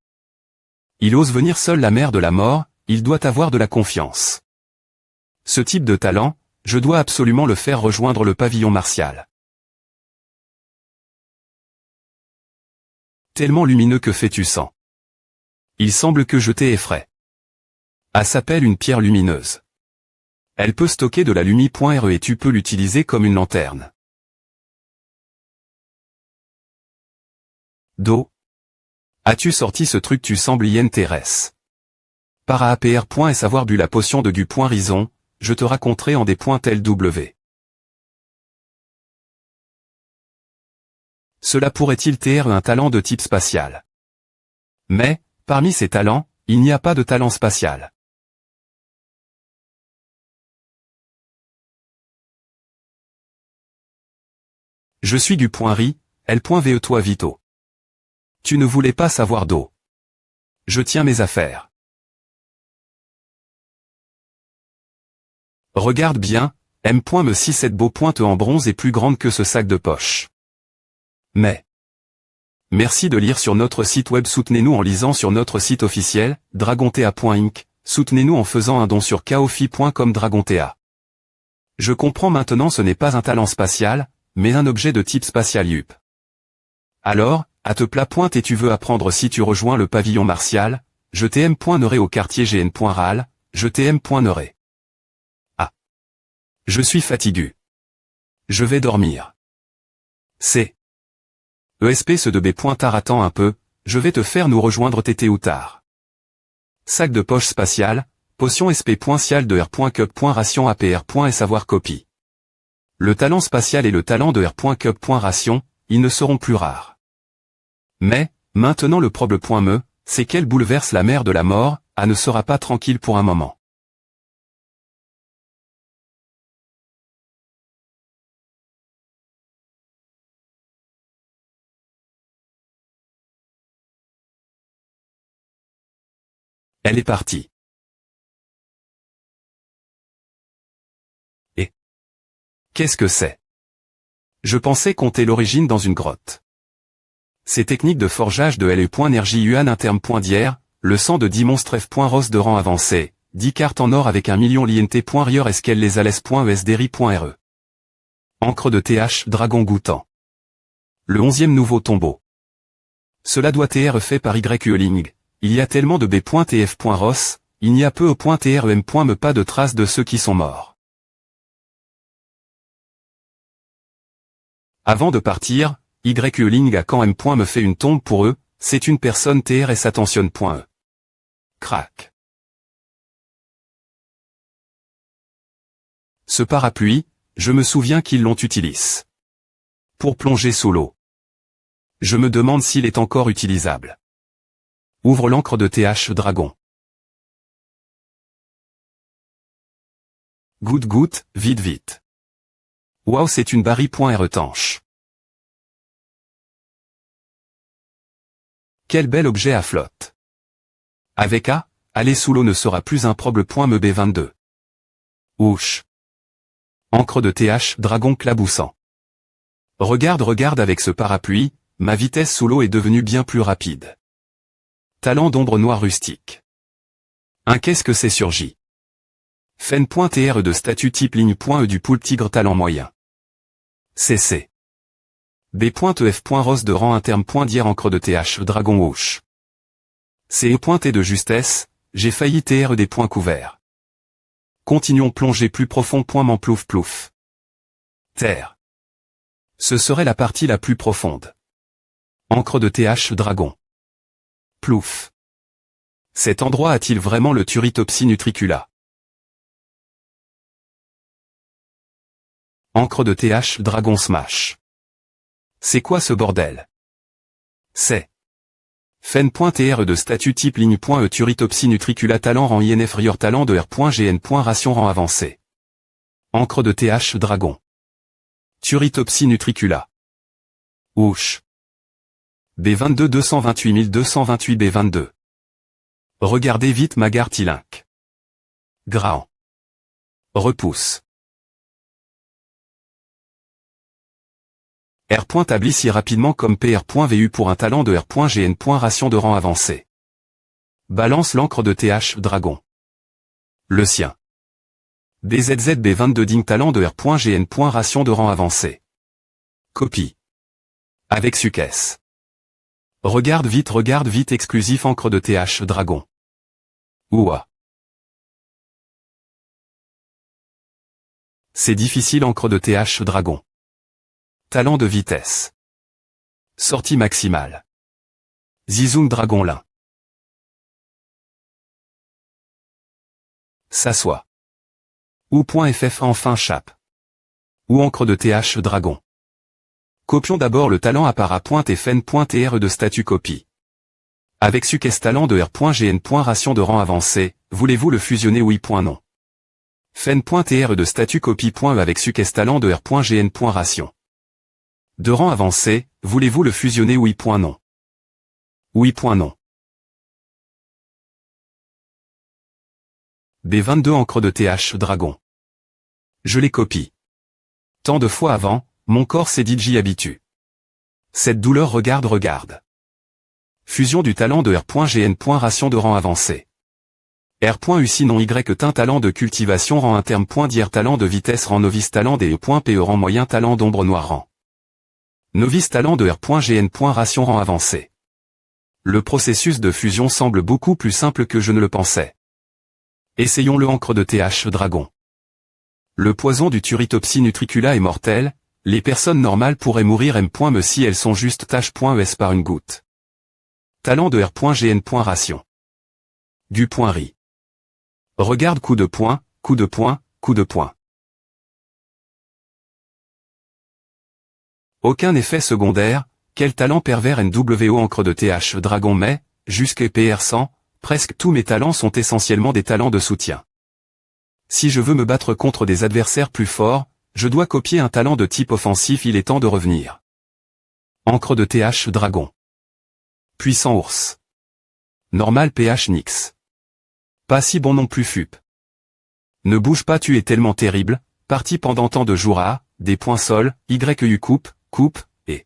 Il ose venir seul la mère de la mort, il doit avoir de la confiance. Ce type de talent, je dois absolument le faire rejoindre le pavillon martial. Tellement lumineux que fais-tu sans? Il semble que je t'ai effraie. A s'appelle une pierre lumineuse. Elle peut stocker de la lumi.re et tu peux l'utiliser comme une lanterne. Do. As-tu sorti ce truc? Tu sembles y intéresse. Para APR. Avoir bu la potion de Gu.Rison, je te raconterai en des points tels W. Cela pourrait-il être un talent de type spatial? Mais, parmi ces talents, il n'y a pas de talent spatial. Je suis du point ri, L.ve toi Vito. Tu ne voulais pas savoir d'eau. Je tiens mes affaires. Regarde bien, M.me si cette beau pointe en bronze est plus grande que ce sac de poche. Mais. Merci de lire sur notre site web. Soutenez-nous en lisant sur notre site officiel, dragontea.inc. Soutenez-nous en faisant un don sur kaofi.com dragontea. Je comprends maintenant, ce n'est pas un talent spatial, mais un objet de type spatial yup. Alors, à te plat pointe et tu veux apprendre si tu rejoins le pavillon martial, je t'aime.neuré au quartier gn.ral, je t'aime.neuré. Ah. Je suis fatigué. Je vais dormir. C'est. ESP ce de B. Attends un peu, je vais te faire nous rejoindre tété ou tard. Sac de poche spatial, potion SP.cial de R.cup.ration APR. Et savoir copie. Le talent spatial et le talent de R.cup.ration, ils ne seront plus rares. Mais, maintenant le problème.me, c'est qu'elle bouleverse la mer de la mort, ne sera pas tranquille pour un moment. Elle est partie. Et qu'est-ce que c'est? Je pensais compter l'origine dans une grotte. Ces techniques de forgeage de LE.energie Yuan interme.d'hier, le sang de 10 monstres F.Ros de rang avancé, 10 cartes en or avec 1 million l'INT.rieur esquel les alès.esderi.re. Encre de TH dragon goûtant. Le 11e nouveau tombeau. Cela doit être fait par YUeling. Il y a tellement de B.TF.Ros, il n'y a peu E.TREM.me pas de traces de ceux qui sont morts. Avant de partir, YUeling a quand M.me fait une tombe pour eux, c'est une personne TRS attentionne.e. Crac. Ce parapluie, je me souviens qu'ils l'ont utilisé. Pour plonger sous l'eau. Je me demande s'il est encore utilisable. Ouvre l'encre de TH Dragon. Goutte goutte, vite vite. Waouh, c'est une barille.re étanche. Quel bel objet à flotte. Avec A, aller sous l'eau ne sera plus un problème.me B22. Ouch. Encre de TH Dragon claboussant. Regarde avec ce parapluie, ma vitesse sous l'eau est devenue bien plus rapide. Talent d'ombre noire rustique. Qu'est-ce que c'est surgi? Fen.tr de statut type ligne.e du pool tigre talent moyen. CC. B.ef.ros de rang interme.d'hier encre de TH dragon ouche. CE.t de justesse, j'ai failli TR des points couverts. Continuons plonger plus profond. M'en plouf plouf. Terre. Ce serait la partie la plus profonde. Encre de TH dragon. Plouf. Cet endroit a-t-il vraiment le Turritopsis nutricula? Encre de TH Dragon Smash. C'est quoi ce bordel? C'est. Fen.tr de statut type ligne.e Turritopsis nutricula talent rang INF rieur talent de R.gn. Ration rang avancé. Encre de TH Dragon. Turritopsis nutricula. Ouch. B22 228 228 B22. Regardez vite Magar-Tilink. Grahan. Repousse. R. si rapidement comme PR.vu pour un talent de R.gn. Ration de rang avancé. Balance l'encre de TH Dragon. Le sien. DZZ B22 digne talent de R.gn. Ration de rang avancé. Copie. Avec succès. Regarde vite exclusif encre de TH Dragon. Ouah. C'est difficile encre de TH Dragon. Talent de vitesse. Sortie maximale. Zizung Dragon lin. S'assoit. Ou.ff enfin chape. Ou encre de TH Dragon. Copions d'abord le talent appara.fn.tr de statut copie. Avec success talent de r.gn. Ration de rang avancé, voulez-vous le fusionner oui. Non. fen.tr de statut copie. Avec success talent de r.gn. Ration de rang avancé, voulez-vous le fusionner oui. Non. Oui. Non. B22 encre de TH Dragon. Je les copie. Tant de fois avant, mon corps s'est dit j'y habitue. Cette douleur regarde. Fusion du talent de r.gn. Ration de rang avancé. R.U sinon Y teint talent de cultivation rang interne. D'IR talent de vitesse rang novice talent DE.PE rang moyen talent d'ombre noire rang. Novice talent de r.gn. Ration rang avancé. Le processus de fusion semble beaucoup plus simple que je ne le pensais. Essayons le encre de TH Dragon. Le poison du Turritopsis nutricula est mortel, les personnes normales pourraient mourir M. si elles sont juste taches.es par une goutte. Talent de r.gn. Ration. Du point ri. Regarde coup de poing, coup de poing, coup de poing. Aucun effet secondaire, quel talent pervers NWO encre de TH Dragon mais, jusqu'à PR100, presque tous mes talents sont essentiellement des talents de soutien. Si je veux me battre contre des adversaires plus forts, je dois copier un talent de type offensif, il est temps de revenir. Encre de TH Dragon. Puissant ours. Normal PH Nix. Pas si bon non plus FUP. Ne bouge pas, tu es tellement terrible, parti pendant tant de jours à, des points sol, YU coupe, et.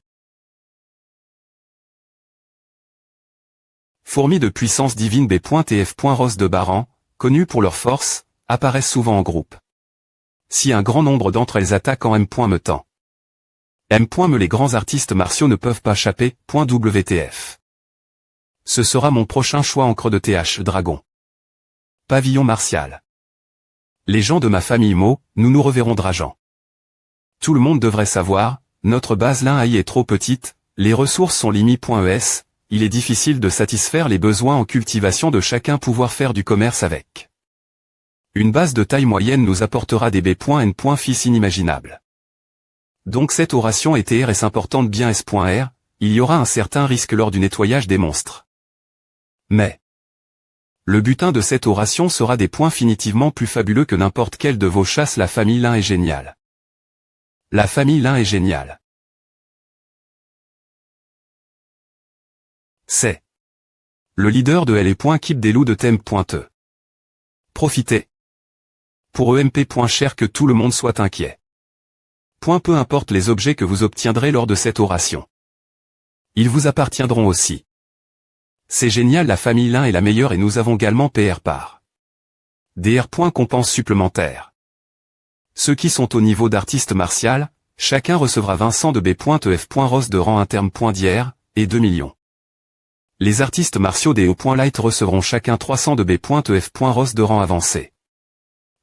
Fourmis de puissance divine B.TF. Rose de Baran, connues pour leur force, apparaissent souvent en groupe. Si un grand nombre d'entre elles attaquent en M. Me tend. M. Me les grands artistes martiaux ne peuvent pas chapper, .WTF. Ce sera mon prochain choix encre de TH Dragon. Pavillon martial. Les gens de ma famille Mo, nous nous reverrons drageant. Tout le monde devrait savoir, notre base AI est trop petite, les ressources sont limitées.es, il est difficile de satisfaire les besoins en cultivation de chacun, pouvoir faire du commerce avec. Une base de taille moyenne nous apportera des B.N. Fils inimaginables. Donc cette oration est importante bien S.R, il y aura un certain risque lors du nettoyage des monstres. Mais le butin de cette oration sera des points finitivement plus fabuleux que n'importe quelle de vos chasses. La famille Lin est géniale. La famille Lin est géniale. C'est le leader de L.Keep des loups de thème.E. Profitez. Pour EMP. Cher que tout le monde soit inquiet. Peu importe les objets que vous obtiendrez lors de cette oration. Ils vous appartiendront aussi. C'est génial, la famille Lin est la meilleure et nous avons également PR par DR. Compense supplémentaire. Ceux qui sont au niveau d'artiste martial, chacun recevra 20 de B.EF. Rose de rang interne. D'IR, et 2 millions. Les artistes martiaux des E.Light recevront chacun 300 de B.EF. Rose de rang avancé.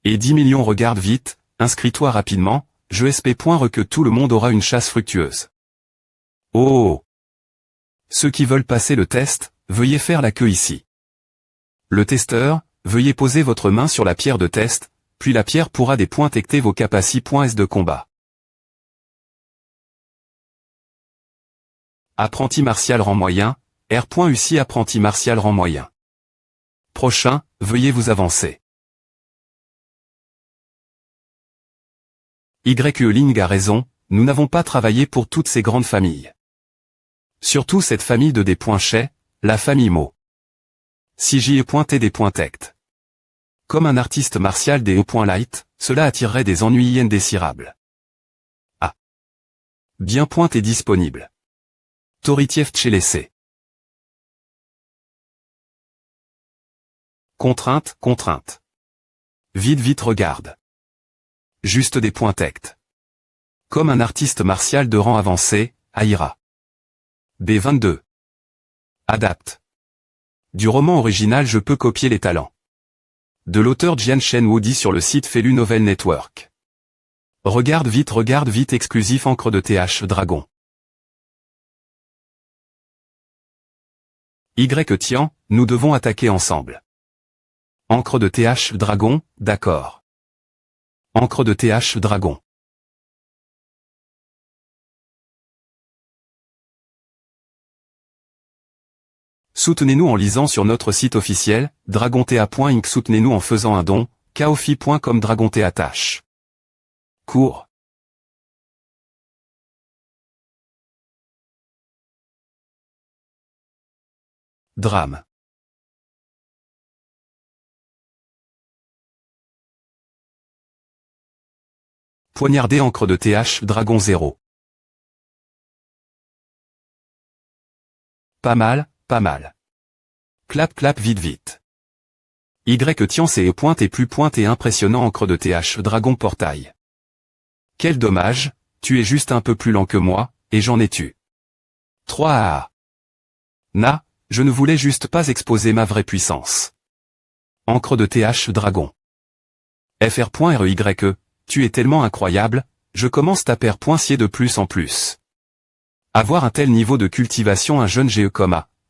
Et 10 millions. Regarde vite, inscris-toi rapidement, je SP. Que tout le monde aura une chasse fructueuse. Oh! Ceux qui veulent passer le test, veuillez faire la queue ici. Le testeur, veuillez poser votre main sur la pierre de test, puis la pierre pourra détecter vos capacités.S de combat. Apprenti martial rang moyen, R.UC apprenti martial rang moyen. Prochain, veuillez vous avancer. YELing a raison, nous n'avons pas travaillé pour toutes ces grandes familles. Surtout cette famille de D.Chez, la famille Mo. Si j'y ai pointé D.Tect. Comme un artiste martial des E.Light, cela attirerait des ennuis indésirables. Ah. Bien pointé disponible. Toritief Tchelessé. Contrainte. Vite regarde. Juste des .Tect. Comme un artiste martial de rang avancé, Aira. B22. Adapte. Du roman original je peux copier les talents. De l'auteur Jian Shen Woody sur le site Felu Novel Network. Regarde vite exclusif encre de TH Dragon. Tian, nous devons attaquer ensemble. Encre de TH Dragon, d'accord. Encre de TH Dragon. Soutenez-nous en lisant sur notre site officiel, dragonta.inc. Soutenez-nous en faisant un don, kaofi.com dragonta. Cours. Drame. Poignardé encre de TH Dragon 0. Pas mal, pas mal. Clap clap vite vite. Y tiens c'est pointe et plus pointe et impressionnant encre de TH Dragon Portail. Quel dommage, tu es juste un peu plus lent que moi, et j'en ai tu. 3 AA. Na, je ne voulais juste pas exposer ma vraie puissance. Encre de TH Dragon. FR.REY, tu es tellement incroyable, je commence ta paire poincier de plus en plus. Avoir un tel niveau de cultivation un jeune GE,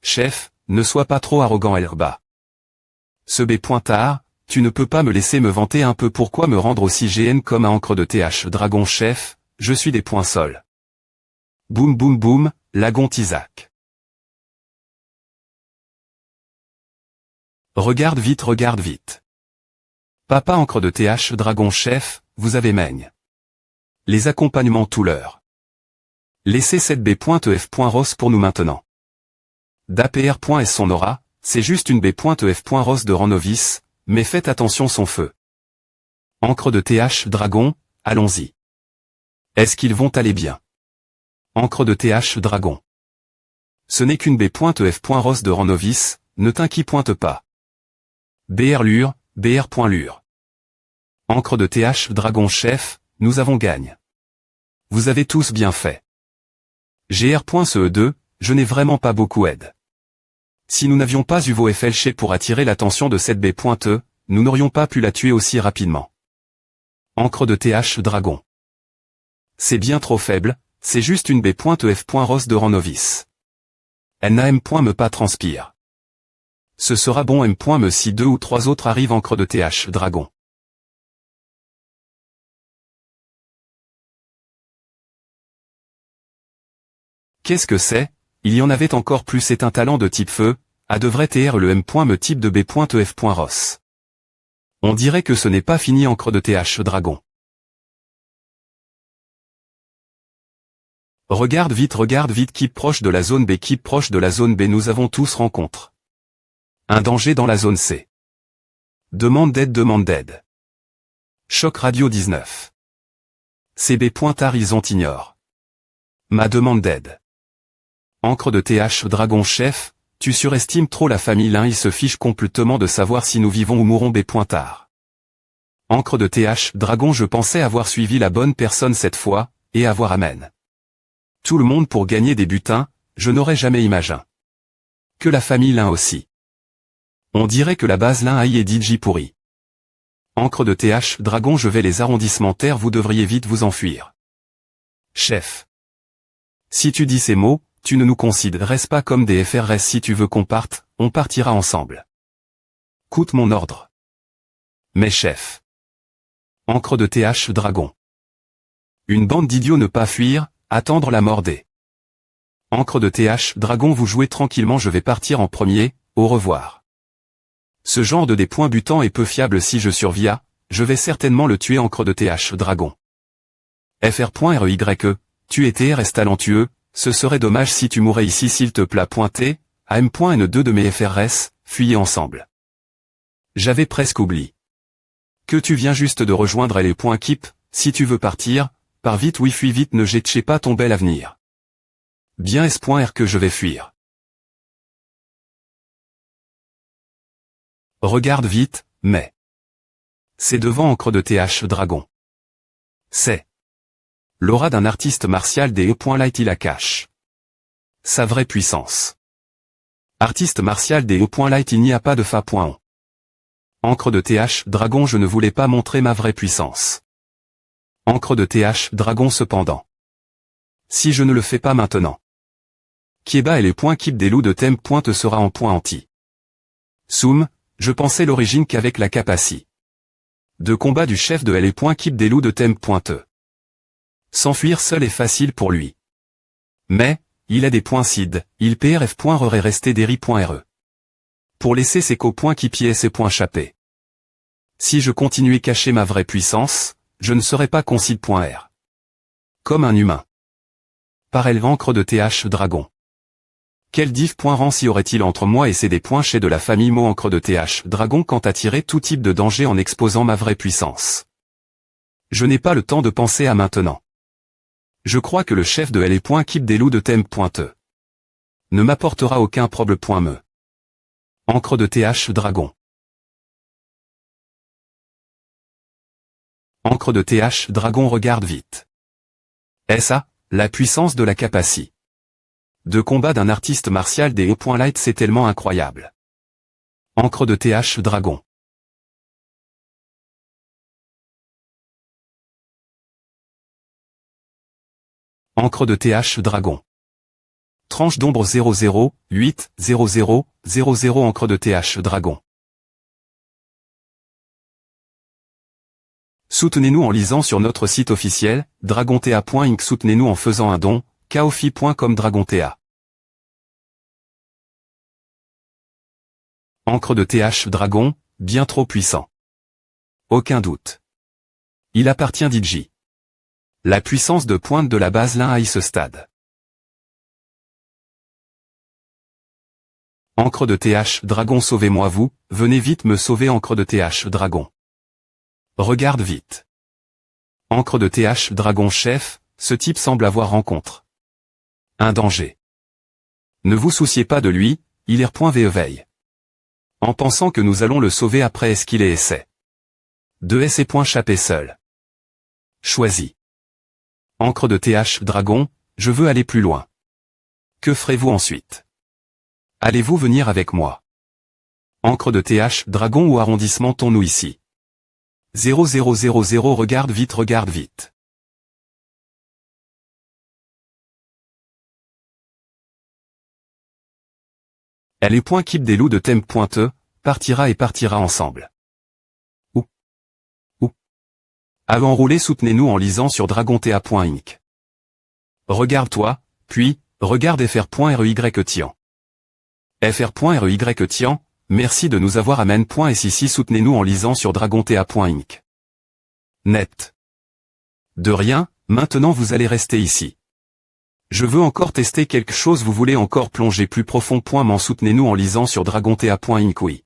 chef, ne sois pas trop arrogant Herba. Ce B. Tu ne peux pas me laisser me vanter un peu pourquoi me rendre aussi GN comme à encre de TH Dragon chef, je suis des points sols. Boum boum boum, Lagon Isaac. Regarde vite. Papa encre de TH Dragon chef, vous avez maigne. Les accompagnements tout l'heure. Laissez cette B.F.Ros pour nous maintenant. d'APR.S son aura, c'est juste une B.F.Ros de rang novice, mais faites attention son feu. Encre de TH Dragon, allons-y. Est-ce qu'ils vont aller bien? Encre de TH Dragon. Ce n'est qu'une B.F.Ros de rang novice, ne t'inquiète pas. BR. Encre de TH Dragon chef, nous avons gagne. Vous avez tous bien fait. GR.CE2, je n'ai vraiment pas beaucoup aide. Si nous n'avions pas eu vos FLC pour attirer l'attention de cette B.E, nous n'aurions pas pu la tuer aussi rapidement. Encre de TH Dragon. C'est bien trop faible, c'est juste une B.F.Ros de rang novice. Elle n'a M.Me pas transpire. Ce sera bon M.Me si 2 ou 3 autres arrivent encre de TH Dragon. Qu'est-ce que c'est? Il y en avait encore plus, c'est un talent de type feu, a devrait être le M.Me type de B.F.Ros. On dirait que ce n'est pas fini encre de TH Dragon. Regarde vite, keep proche de la zone B, keep proche de la zone B, nous avons tous rencontre. Un danger dans la zone C. Demande d'aide. Choc Radio 19. CB. Ils ignore. Ma demande d'aide. Encre de TH Dragon chef, tu surestimes trop la famille l'un, il se fiche complètement de savoir si nous vivons ou mourons B. Encre de TH Dragon, je pensais avoir suivi la bonne personne cette fois, et avoir amen. Tout le monde pour gagner des butins, je n'aurais jamais imaginé. Que la famille l'un aussi. On dirait que la base l'un aïe est DJ pourri. Encre de TH Dragon, je vais les arrondissements terre, vous devriez vite vous enfuir. Chef. Si tu dis ces mots, tu ne nous considéres pas comme des FRS, si tu veux qu'on parte, on partira ensemble. Coûte mon ordre. Mais chef. Encre de TH Dragon. Une bande d'idiots, ne pas fuir, attendre la mort des. Encre de TH Dragon, vous jouez tranquillement, je vais partir en premier, au revoir. Ce genre de des points butants est peu fiable, si je surviens, je vais certainement le tuer encre de TH Dragon. FR.REY, tu étais RS talentueux, ce serait dommage si tu mourais ici s'il te plaît. T, à M.N2 de mes FRS, fuyez ensemble. J'avais presque oublié. Que tu viens juste de rejoindre les points keep, si tu veux partir, pars vite, oui fuis vite, ne jette pas ton bel avenir. Bien S.R que je vais fuir. Regarde vite, mais. C'est devant encre de TH Dragon. C'est. L'aura d'un artiste martial des E.Light, il la cache. Sa vraie puissance. Artiste martial des E.Light, il n'y a pas de fa.on. Encre de TH Dragon, je ne voulais pas montrer ma vraie puissance. Encre de TH Dragon, cependant. Si je ne le fais pas maintenant. Kieba et les points keep des loups de thème pointe sera en point anti. Soum, je pensais l'origine qu'avec la capacité de combat du chef de L et points keep des loups de thème pointeux. S'enfuir seul est facile pour lui. Mais, il a des points seed, il prf.re est resté deri.re. Pour laisser ses co-points qui pièce et points chapé. Si je continuais cacher ma vraie puissance, je ne serais pas concide.r. Comme un humain. Parel encre de th dragon. Quel diff.rancy aurait-il entre moi et c'est des points chez de la famille mot encre de th dragon quant à tirer tout type de danger en exposant ma vraie puissance. Je n'ai pas le temps de penser à maintenant. Je crois que le chef de L.keep des loups de thème.e ne m'apportera aucun problème.me. Encre de th dragon. Encre de th dragon regarde vite. Ça, la puissance de la capacité de combat d'un artiste martial des E.light c'est tellement incroyable. Encre de th dragon. Encre de th dragon. Tranche d'ombre 00, 8, 00, 00 encre de th dragon. Soutenez-nous en lisant sur notre site officiel, dragonta.inc. Soutenez-nous en faisant un don, kaofi.com dragonta. Encre de th dragon, bien trop puissant. Aucun doute. Il appartient d'Idji. La puissance de pointe de la base 1 à ce stade. Encre de th dragon sauvez-moi vous, venez vite me sauver encre de th dragon. Regarde vite. Encre de th dragon chef, ce type semble avoir rencontre. Un danger. Ne vous souciez pas de lui, il est veille. En pensant que nous allons le sauver après est-ce qu'il est essai. De essai point chapé seul. Choisi. Encre de th dragon, je veux aller plus loin. Que ferez-vous ensuite? Allez-vous venir avec moi? Encre de th dragon ou arrondissement nous ici. 0000 regarde vite. Elle est point keep des loups de thème.e, partira ensemble. Ou. À enrouler soutenez-nous en lisant sur dragonta.inc. Regarde-toi, puis, regarde fr.rey tian. fr.rey tian, merci de nous avoir amen.s ici soutenez-nous en lisant sur dragonta.inc. Net. De rien, maintenant vous allez rester ici. Je veux encore tester quelque chose vous voulez encore plonger plus profond. M'en soutenez-nous en lisant sur dragonta.inc. Oui.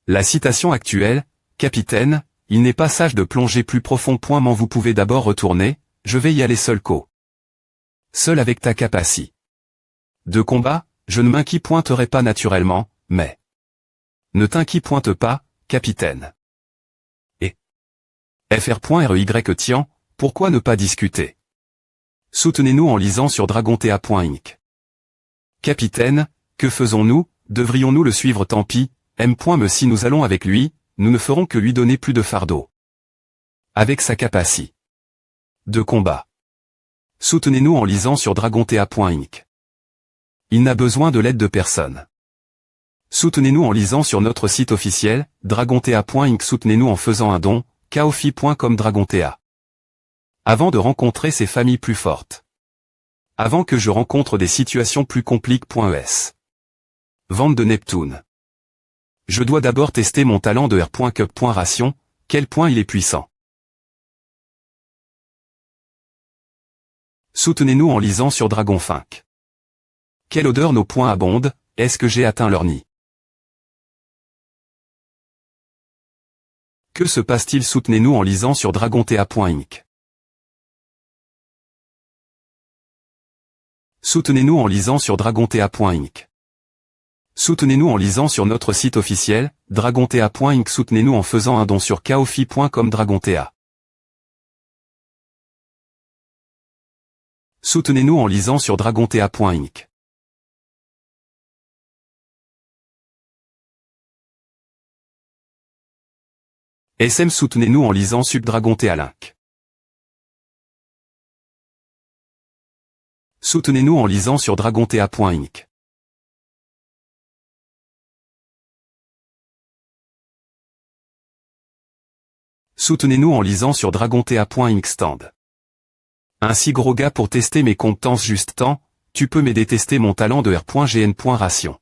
La citation actuelle, capitaine, il n'est pas sage de plonger plus profond. M'en vous pouvez d'abord retourner, je vais y aller seul Seul avec ta capacité de combat, je ne m'inquipointerai pas naturellement, mais ne t'inquipointe pas, capitaine. Et fr.rey tian, pourquoi ne pas discuter? Soutenez-nous en lisant sur dragonta.inc. Capitaine, que faisons-nous, devrions-nous le suivre tant pis, me si nous allons avec lui, nous ne ferons que lui donner plus de fardeau. Avec sa capacité de combat. Soutenez-nous en lisant sur dragonta.inc. Il n'a besoin de l'aide de personne. Soutenez-nous en lisant sur notre site officiel, dragonta.inc. Soutenez-nous en faisant un don, kaofi.com dragonta. Avant de rencontrer ces familles plus fortes. Avant que je rencontre des situations plus compliquées.es. Vente de Neptune. Je dois d'abord tester mon talent de R.Cup.ration, quel point il est puissant. Soutenez-nous en lisant sur Dragonfinc. Quelle odeur nos points abondent, est-ce que j'ai atteint leur nid? Que se passe-t-il? Soutenez-nous en lisant sur dragonta.inc. Soutenez-nous en lisant sur dragonta.inc. Soutenez-nous en lisant sur notre site officiel, dragonta.inc. Soutenez-nous en faisant un don sur kaofi.com dragonta. Soutenez-nous en lisant sur dragonta.inc. SM soutenez-nous en lisant sur dragonta.inc. Soutenez-nous en lisant sur dragonta.inc. Soutenez-nous en lisant sur dragonta.inc stand. Un si gros gars pour tester mes compétences juste temps, Tu peux m'aider tester mon talent de R.GN.Ration.